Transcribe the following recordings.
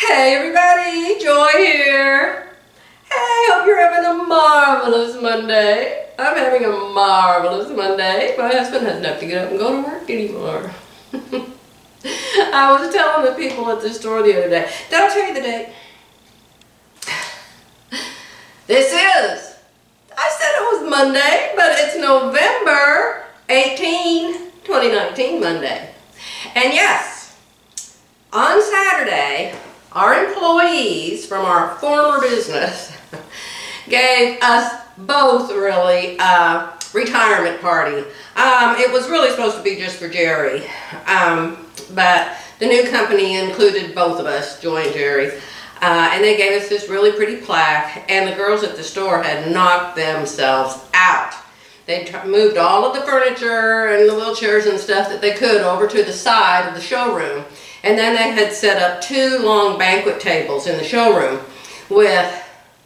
Hey everybody, Joy here. Hey, hope you're having a marvelous Monday. I'm having a marvelous Monday. My husband doesn't have to get up and go to work anymore. I was telling the people at the store the other day. Did I tell you the date? This is, I said it was Monday, but it's November 18, 2019 Monday. And yes, on Saturday, our employees from our former business gave us both really a retirement party. It was really supposed to be just for Jerry, but the new company included both of us, Joy and Jerry, and they gave us this really pretty plaque, and the girls at the store had knocked themselves out. They moved all of the furniture and the wheelchairs and stuff that they could over to the side of the showroom. And then they had set up 2 long banquet tables in the showroom with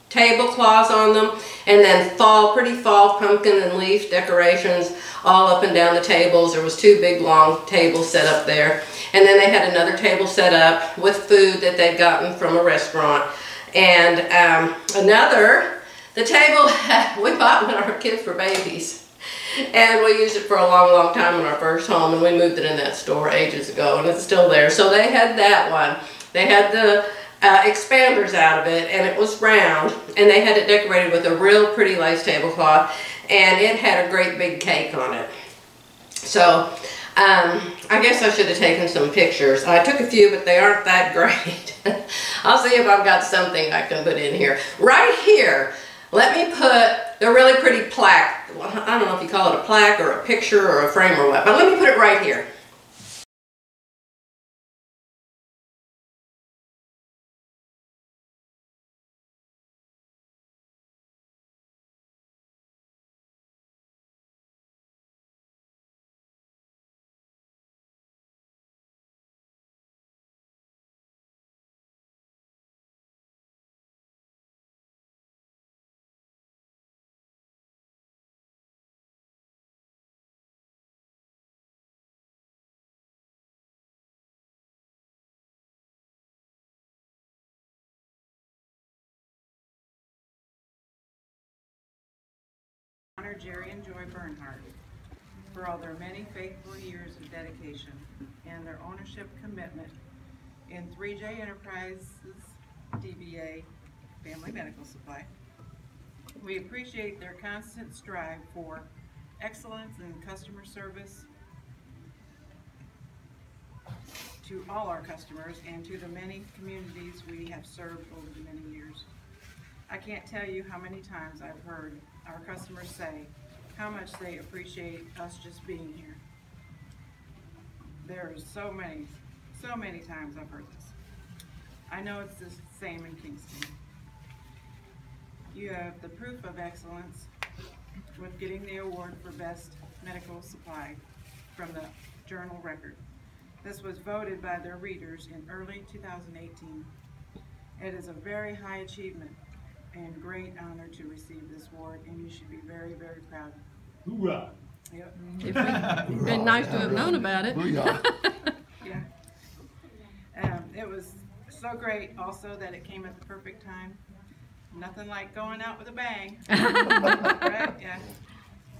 tablecloths on them, and then pretty fall pumpkin and leaf decorations all up and down the tables. There was 2 big long tables set up there. And then they had another table set up with food that they'd gotten from a restaurant. And the table we bought when our kids were babies. And we used it for a long, long time in our first home, and we moved it in that store ages ago, and it's still there. So they had that one. They had the expanders out of it, and it was round, and they had it decorated with a real pretty lace tablecloth, and it had a great big cake on it. So I guess I should have taken some pictures. I took a few, but they aren't that great. I'll see if I've got something I can put in here. Right here, let me put the really pretty plaque. Well, I don't know if you call it a plaque or a picture or a frame or what, but let me put it right here. Honor Jerry and Joy Bernhardt for all their many faithful years of dedication and their ownership commitment in 3J Enterprises DBA Family Medical Supply. We appreciate their constant strive for excellence in customer service to all our customers and to the many communities we have served over the many years. I can't tell you how many times I've heard our customers say how much they appreciate us just being here. There's so many times I've heard this. I know it's the same in Kingston. You have the proof of excellence with getting the award for Best Medical Supply from the Journal Record. This was voted by their readers in early 2018. It is a very high achievement and great honor to receive this award, and you should be very, very proud. Hoorah! Yep. It'd been nice to have known about it. Yeah. It was so great also that it came at the perfect time. Nothing like going out with a bang. Right? Yeah.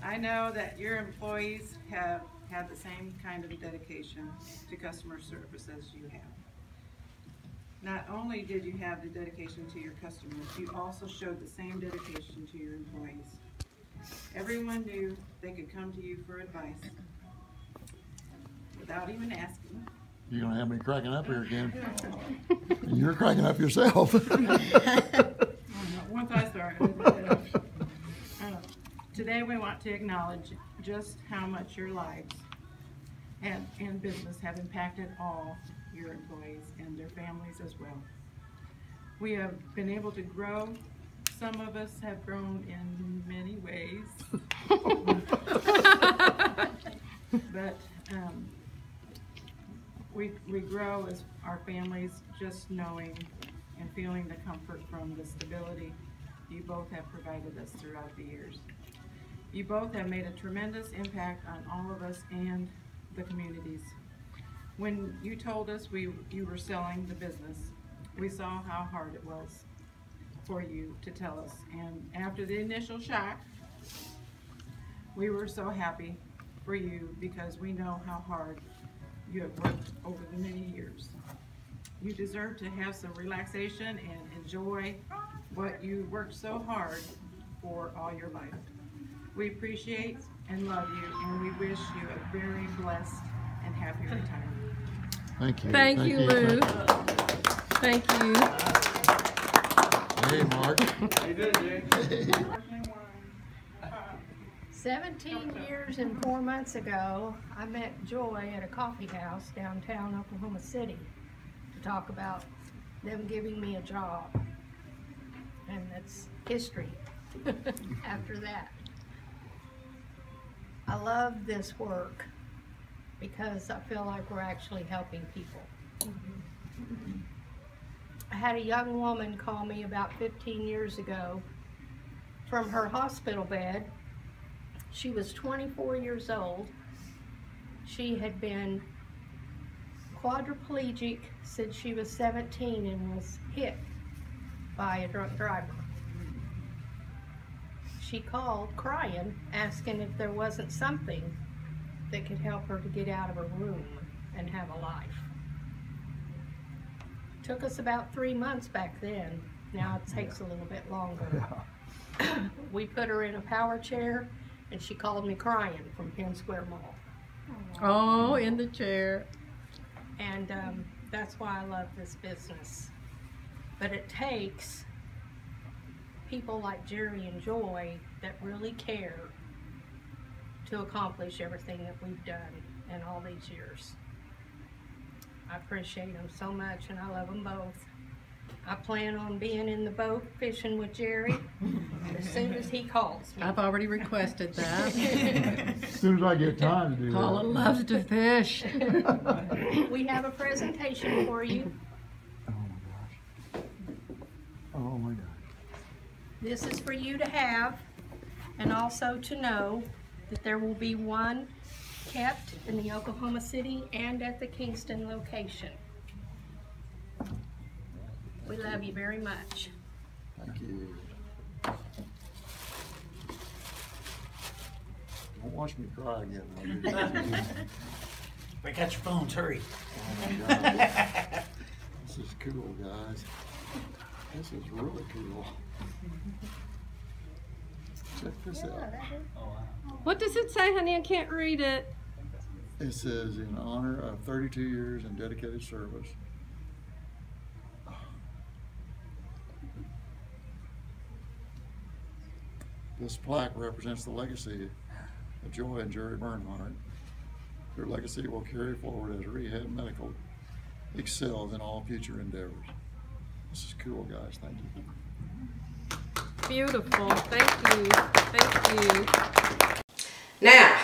I know that your employees have had the same kind of dedication to customer service as you have. Not only did you have the dedication to your customers, you also showed the same dedication to your employees. Everyone knew they could come to you for advice without even asking. You're going to have me cracking up here again. You're cracking up yourself. Once I start. Today we want to acknowledge just how much your lives and business have impacted all your employees and their families as well. We have been able to grow. Some of us have grown in many ways. But we grow as our families just knowing and feeling the comfort from the stability you both have provided us throughout the years. You both have made a tremendous impact on all of us and the communities. When you told us you were selling the business, We saw how hard it was for you to tell us. And after the initial shock, we were so happy for you because we know how hard you have worked over the many years. You deserve to have some relaxation and enjoy what you worked so hard for all your life. We appreciate and love you, and we wish you a very blessed and happy retirement. Thank you. Thank you, Lou. Thank you. Hey, Mark. How you doing, Jay? 17 years and 4 months ago, I met Joy at a coffee house downtown Oklahoma City to talk about them giving me a job. And that's history after that. I love this work because I feel like we're actually helping people. I had a young woman call me about 15 years ago from her hospital bed. She was 24 years old. She had been quadriplegic since she was 17 and was hit by a drunk driver. She called crying, asking if there wasn't something that could help her to get out of her room and have a life. Took us about 3 months back then. Now it takes a little bit longer. We put her in a power chair and she called me crying from Penn Square Mall. Oh, in the chair. And that's why I love this business. But it takes people like Jerry and Joy that really care to accomplish everything that we've done in all these years. I appreciate them so much and I love them both. I plan on being in the boat fishing with Jerry as soon as he calls me. I've already requested that. As soon as I get time to do Paula that. loves to fish. We have a presentation for you. Oh my gosh. Oh my gosh. This is for you to have and also to know that there will be one kept in the Oklahoma City and at the Kingston location. We love you very much. Thank you. Don't watch me cry again. Break out your phones, hurry. Oh my God. This is cool, guys. This is really cool. Check this out. What does it say, honey? I can't read it. It says, in honor of 32 years in dedicated service. This plaque represents the legacy of Joy and Jerry Bernhardt. Their legacy will carry forward as Rehab Medical excels in all future endeavors. This is cool, guys. Thank you. Beautiful. Thank you. Thank you. Now,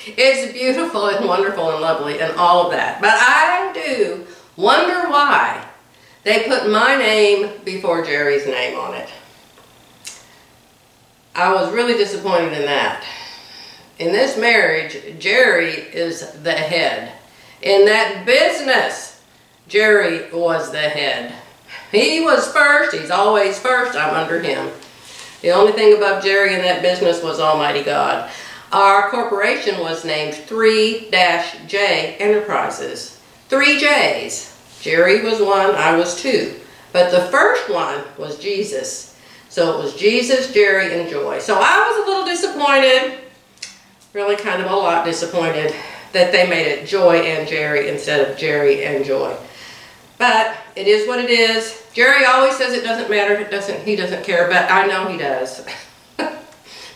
it's beautiful and wonderful and lovely and all of that, but I do wonder why they put my name before Jerry's name on it. I was really disappointed in that. In this marriage, Jerry is the head. In that business, Jerry was the head. He was first, he's always first, I'm under him. The only thing above Jerry in that business was Almighty God. Our corporation was named 3-J Enterprises. 3 J's. Jerry was one, I was two. But the first one was Jesus. So it was Jesus, Jerry, and Joy. So I was a little disappointed, really kind of a lot disappointed, that they made it Joy and Jerry instead of Jerry and Joy. But it is what it is. Jerry always says it doesn't matter, he doesn't care, but I know he does.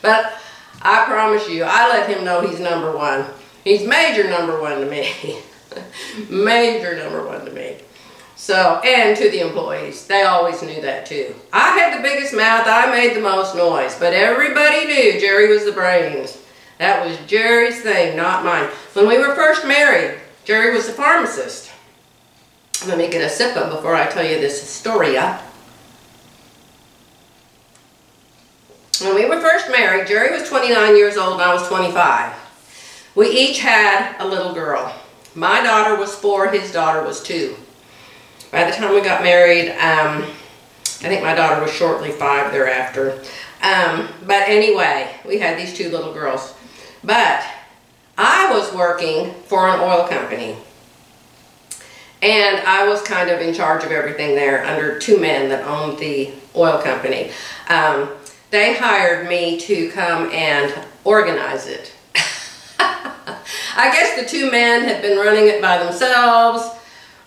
But I promise you, I let him know he's number one. He's major number one to me. Major number one to me. So, and to the employees, they always knew that too. I had the biggest mouth, I made the most noise, but everybody knew Jerry was the brains. That was Jerry's thing, not mine. When we were first married, Jerry was the pharmacist. Let me get a sip of before I tell you this storia. When we were first married, Jerry was 29 years old and I was 25. We each had a little girl. My daughter was 4, his daughter was 2. By the time we got married, I think my daughter was shortly 5 thereafter. But anyway, we had these 2 little girls. But I was working for an oil company. And I was kind of in charge of everything there under 2 men that owned the oil company. They hired me to come and organize it. I guess the 2 men had been running it by themselves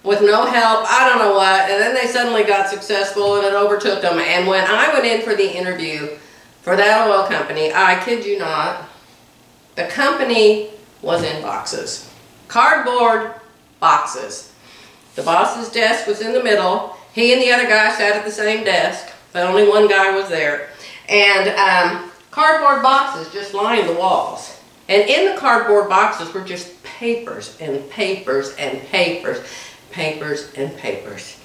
with no help, I don't know what, and then they suddenly got successful and it overtook them. And when I went in for the interview for that oil company, I kid you not, the company was in boxes. Cardboard boxes. The boss's desk was in the middle. He and the other guy sat at the same desk, but only one guy was there. And cardboard boxes just lined the walls. And in the cardboard boxes were just papers and papers and papers, papers and papers.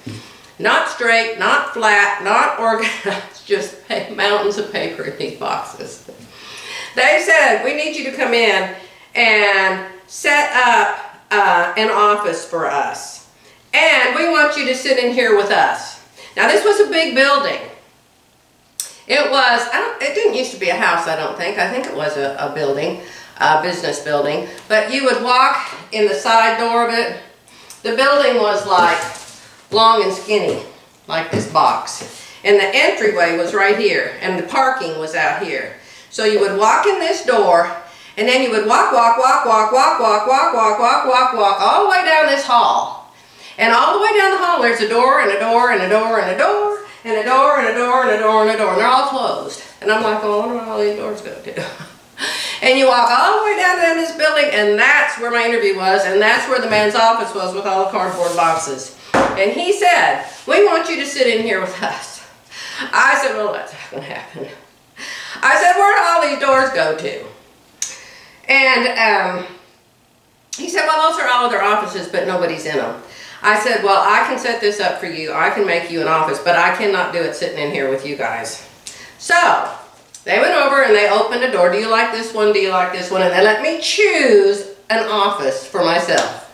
Not straight, not flat, not organized, just mountains of paper in these boxes. They said, we need you to come in and set up an office for us. And we want you to sit in here with us. Now this was a big building. It was, it didn't used to be a house, I don't think. I think it was a building, a business building. But you would walk in the side door of it. The building was like long and skinny, like this box. And the entryway was right here, and the parking was out here. So you would walk in this door, and then you would walk, all the way down this hall. And all the way down the hall, there's a door, and a door, and a door, and a door, and a door, and a door, and a door, and a door, and they're all closed. And I'm like, oh, I wonder where all these doors go to. And you walk all the way down to this building, and that's where my interview was, and that's where the man's office was with all the cardboard boxes. And he said, we want you to sit in here with us. I said, well, that's not going to happen. I said, where do all these doors go to? And he said, well, those are all of their offices, but nobody's in them. I said, well, I can set this up for you. I can make you an office, but I cannot do it sitting in here with you guys. So they went over and they opened a door. Do you like this one? Do you like this one? And they let me choose an office for myself.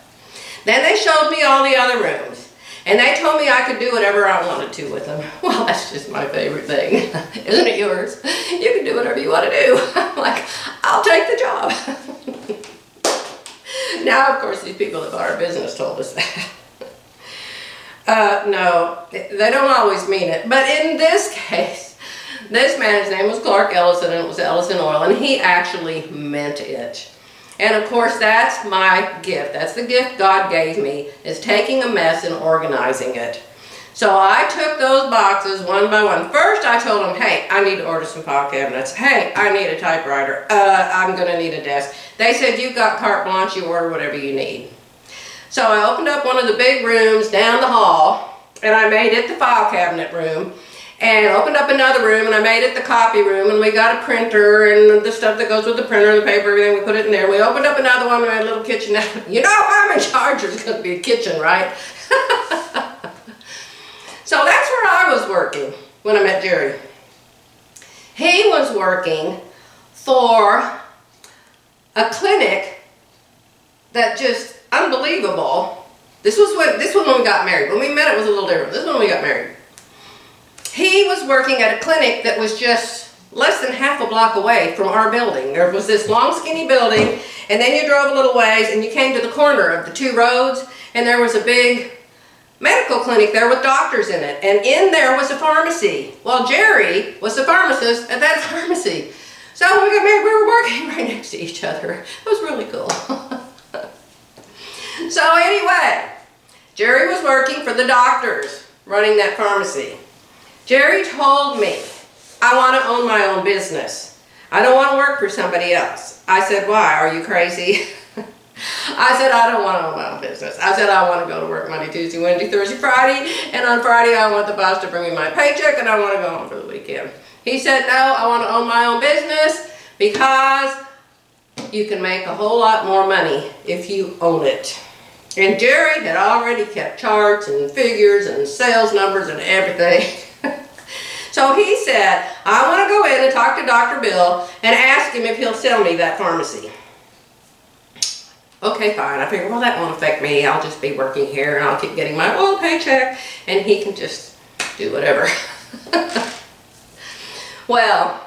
Then they showed me all the other rooms. And they told me I could do whatever I wanted to with them. Well, that's just my favorite thing. Isn't it yours? You can do whatever you want to do. I'm like, I'll take the job. Now, of course, these people that bought our business told us that. No, they don't always mean it. But in this case, this man's name was Clark Ellison, and it was Ellison Oil, and he actually meant it. And of course, that's my gift. That's the gift God gave me, is taking a mess and organizing it. So I took those boxes one by one. First, I told them, hey, I need to order some file cabinets. Hey, I need a typewriter. I'm going to need a desk. They said, you've got carte blanche, you order whatever you need. So I opened up one of the big rooms down the hall, and I made it the file cabinet room. And opened up another room, and I made it the copy room, and we got a printer and the stuff that goes with the printer, the paper, everything, we put it in there. We opened up another one, we had a little kitchen. You know, if I'm in charge, there's going to be a kitchen, right? So that's where I was working when I met Jerry. He was working for a clinic that just unbelievable. This was when we got married. When we met, it was a little different. This is when we got married. He was working at a clinic that was just less than half a block away from our building. There was this long, skinny building, and then you drove a little ways, and you came to the corner of the 2 roads, and there was a big medical clinic there with doctors in it, and in there was a pharmacy. Well, Jerry was the pharmacist at that pharmacy. So when we got married, we were working right next to each other. It was really cool. So anyway, Jerry was working for the doctors running that pharmacy. Jerry told me, I want to own my own business. I don't want to work for somebody else. I said, why? Are you crazy? I said, I don't want to own my own business. I said, I want to go to work Monday, Tuesday, Wednesday, Thursday, Friday, and on Friday I want the boss to bring me my paycheck, and I want to go home for the weekend. He said, no, I want to own my own business because you can make a whole lot more money if you own it. And Jerry had already kept charts and figures and sales numbers and everything. So he said, I want to go in and talk to Dr. Bill and ask him if he'll sell me that pharmacy. Okay, fine. I figured, well, that won't affect me. I'll just be working here and I'll keep getting my old paycheck and he can just do whatever. Well,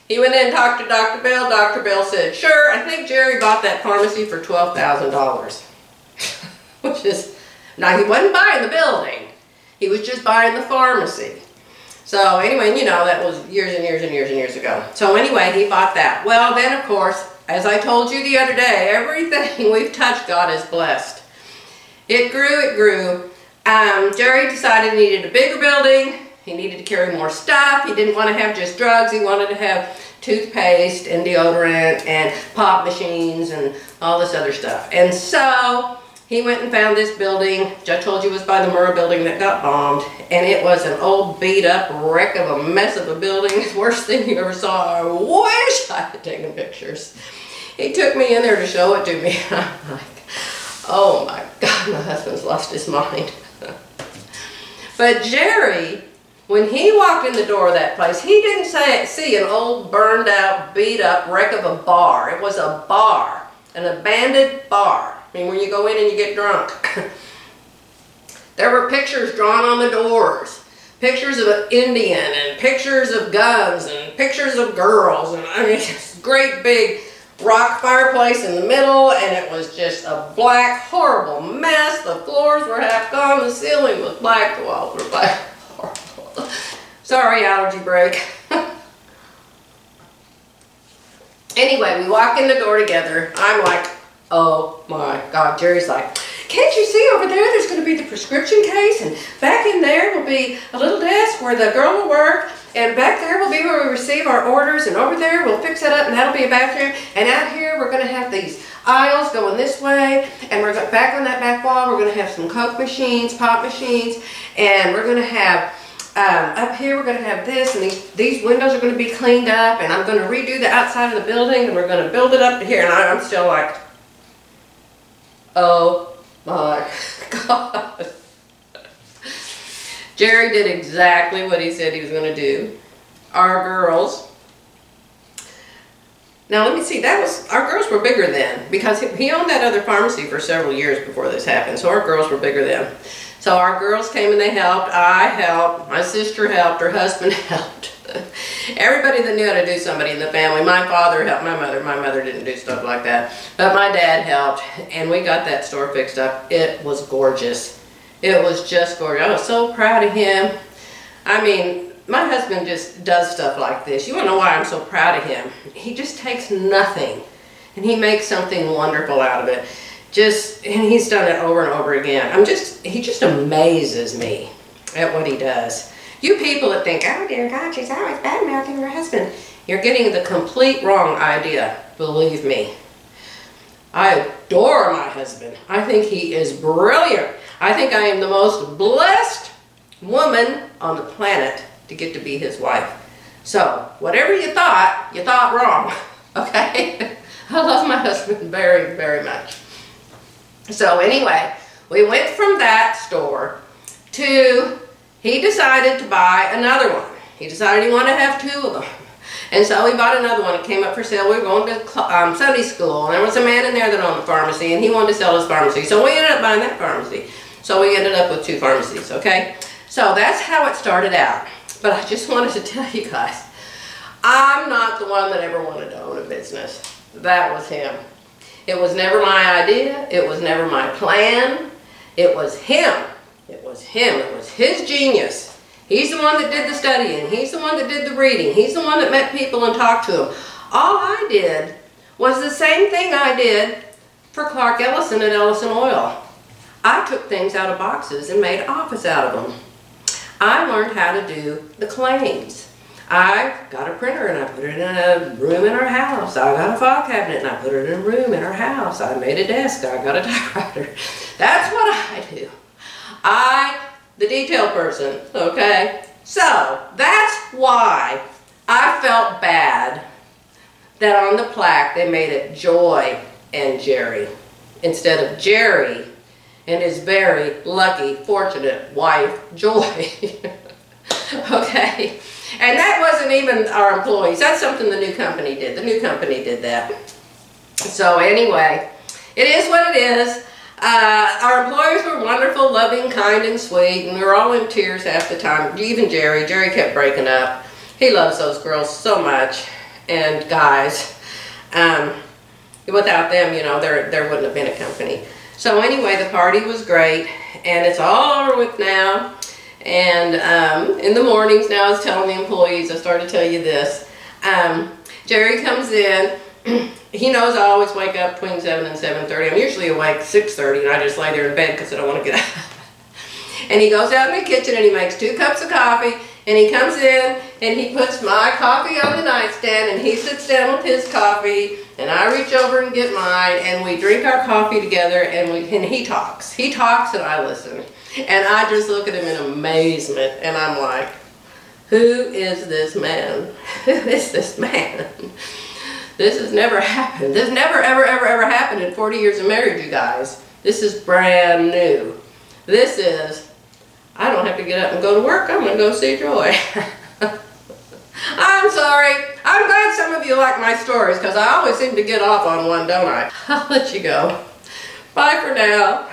he went in and talked to Dr. Bill. Dr. Bill said, sure, I think Jerry bought that pharmacy for $12,000. Which is, now he wasn't buying the building. He was just buying the pharmacy. So anyway, you know, that was years and years and years and years ago. So anyway, he bought that. Well, then of course, as I told you the other day, everything we've touched, God is blessed. It grew, it grew. Jerry decided he needed a bigger building. He needed to carry more stuff. He didn't want to have just drugs. He wanted to have toothpaste and deodorant and pop machines and all this other stuff. And so he went and found this building, which I told you was by the Murrah building that got bombed. And it was an old beat up wreck of a mess of a building. It's the worst thing you ever saw. I wish I had taken pictures. He took me in there to show it to me. I'm like, oh my God, my husband's lost his mind. But Jerry, when he walked in the door of that place, he didn't see an old burned out, beat up wreck of a bar. It was a bar, an abandoned bar. I mean, when you go in and you get drunk. There were pictures drawn on the doors. Pictures of an Indian and pictures of guns and pictures of girls. And I mean, this great big rock fireplace in the middle, and it was just a black, horrible mess. The floors were half gone. The ceiling was black. The walls were black. Horrible. Sorry, allergy break. Anyway, we walk in the door together. I'm like, oh my God. Jerry's like, can't you see over there, there's going to be the prescription case, and back in there will be a little desk where the girl will work, and back there will be where we receive our orders, and over there we'll fix it up, and that'll be a bathroom, and out here we're going to have these aisles going this way, and we're going back on that back wall, we're going to have some Coke machines, pop machines, and we're going to have up here we're going to have this, and these windows are going to be cleaned up, and I'm going to redo the outside of the building, and we're going to build it up to here, and I'm still like, oh my God. Jerry did exactly what he said he was going to do. Our girls, now let me see, our girls were bigger then, because he owned that other pharmacy for several years before this happened, so our girls were bigger then. So our girls came and they helped, I helped, my sister helped, her husband helped. Everybody that knew how to do somebody in the family. My father helped my mother didn't do stuff like that, but my dad helped, and we got that store fixed up. It was gorgeous. It was just gorgeous. I was so proud of him. I mean, my husband just does stuff like this. You want to know why I'm so proud of him? He just takes nothing and he makes something wonderful out of it. And he's done it over and over again. He just amazes me at what he does. You people that think, oh dear God, she's always bad-mouthing her husband. You're getting the complete wrong idea, believe me. I adore my husband. I think he is brilliant. I think I am the most blessed woman on the planet to get to be his wife. So, whatever you thought wrong, okay? I love my husband very, very much. So anyway, we went from that store to, he decided to buy another one. He decided he wanted to have two of them. And so he bought another one. It came up for sale. We were going to Sunday school, and there was a man in there that owned the pharmacy, and he wanted to sell his pharmacy. So we ended up buying that pharmacy. So we ended up with two pharmacies, okay? So that's how it started out. But I just wanted to tell you guys, I'm not the one that ever wanted to own a business. That was him. It was never my idea. It was never my plan. It was him. It was him. It was his genius. He's the one that did the studying. He's the one that did the reading. He's the one that met people and talked to them. All I did was the same thing I did for Clark Ellison at Ellison Oil. I took things out of boxes and made office out of them. I learned how to do the claims. I got a printer and I put it in a room in our house. I got a file cabinet and I put it in a room in our house. I made a desk. I got a typewriter. That's what I do. The detail person, okay? So, that's why I felt bad that on the plaque they made it Joy and Jerry instead of Jerry and his very lucky, fortunate wife, Joy. Okay? And that wasn't even our employees. That's something the new company did. The new company did that. So anyway, it is what it is. Our employees were wonderful, loving, kind, and sweet, and we were all in tears half the time. Even Jerry. Jerry kept breaking up. He loves those girls so much, and guys. Without them, you know, there wouldn't have been a company. So anyway, the party was great, and it's all over with now. And in the mornings now, I was telling the employees, I started to tell you this. Jerry comes in. He knows I always wake up between 7 and 7:30. I'm usually awake 6:30, and I just lay there in bed because I don't want to get up. And he goes out in the kitchen, and he makes 2 cups of coffee, and he comes in, and he puts my coffee on the nightstand, and he sits down with his coffee, and I reach over and get mine, and we drink our coffee together, and he talks. He talks, and I listen. And I just look at him in amazement, and I'm like, who is this man? Who is this man? This has never happened. This never, ever, ever, ever happened in 40 years of marriage, you guys. This is brand new. This is, I don't have to get up and go to work. I'm going to go see Joy. I'm sorry. I'm glad some of you like my stories because I always seem to get off on one, don't I? I'll let you go. Bye for now.